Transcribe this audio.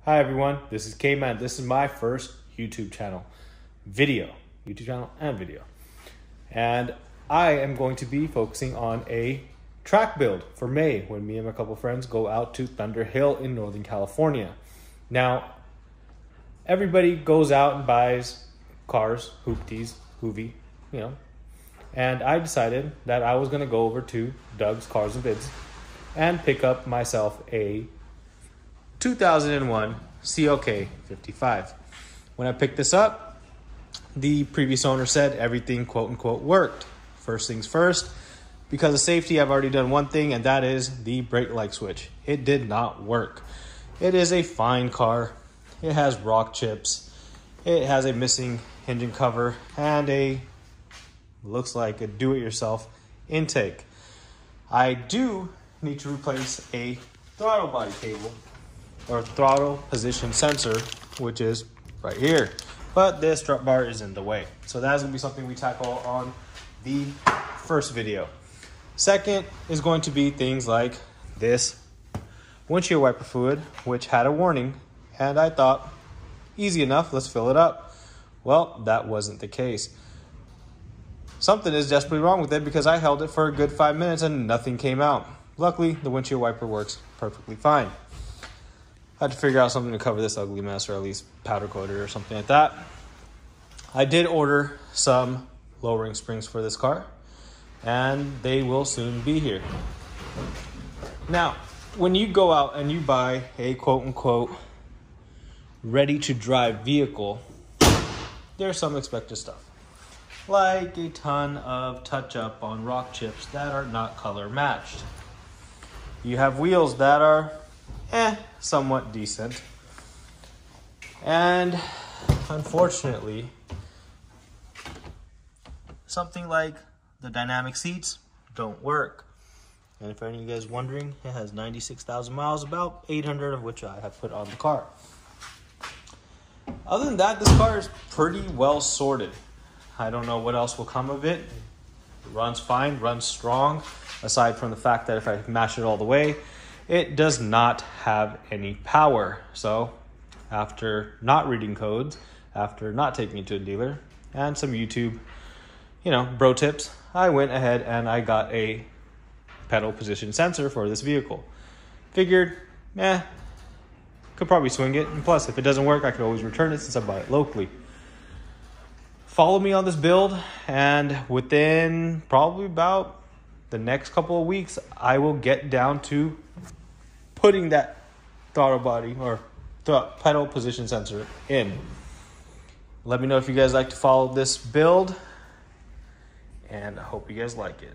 Hi everyone, this is K-Man. This is my first YouTube channel, and video. And I am going to be focusing on a track build for May when me and my couple friends go out to Thunder Hill in Northern California. Now, everybody goes out and buys cars, hoopties, hoovy, and I decided that I was gonna go over to Doug's Cars and Bids and pick up myself a 2001 CLK55. When I picked this up, the previous owner said everything quote unquote worked. First things first, because of safety, I've already done one thing, and that is the brake light switch. It did not work. It is a fine car. It has rock chips. It has a missing engine cover and looks like a do-it-yourself intake. I do need to replace a throttle body cable or throttle position sensor, which is right here, but this strut bar is in the way, so that's gonna be something we tackle on the first video. Second is going to be things like this windshield wiper fluid, which had a warning, and I thought, easy enough, let's fill it up. Well, that wasn't the case. Something is desperately wrong with it, because I held it for a good 5 minutes and nothing came out. Luckily, the windshield wiper works perfectly fine. I had to figure out something to cover this ugly mess, or at least powder coat it or something like that. I did order some lowering springs for this car, and they will soon be here. Now, when you go out and you buy a quote-unquote ready-to-drive vehicle, there's some expected stuff, like a ton of touch-up on rock chips that are not color matched. You have wheels that are somewhat decent. And unfortunately, something like the dynamic seats don't work. And if any of you guys wondering, it has 96,000 miles, about 800 of which I have put on the car. Other than that, this car is pretty well sorted. I don't know what else will come of it. It runs fine, runs strong, aside from the fact that if I mash it all the way, it does not have any power. So after not reading codes, after not taking it to a dealer, and some YouTube, bro tips, I went ahead and I got a pedal position sensor for this vehicle. Figured, could probably swing it. And plus, if it doesn't work, I could always return it since I buy it locally. Follow me on this build, and within probably about the next couple of weeks, I will get down to putting that throttle body or pedal position sensor in. Let me know if you guys like to follow this build, and I hope you guys like it.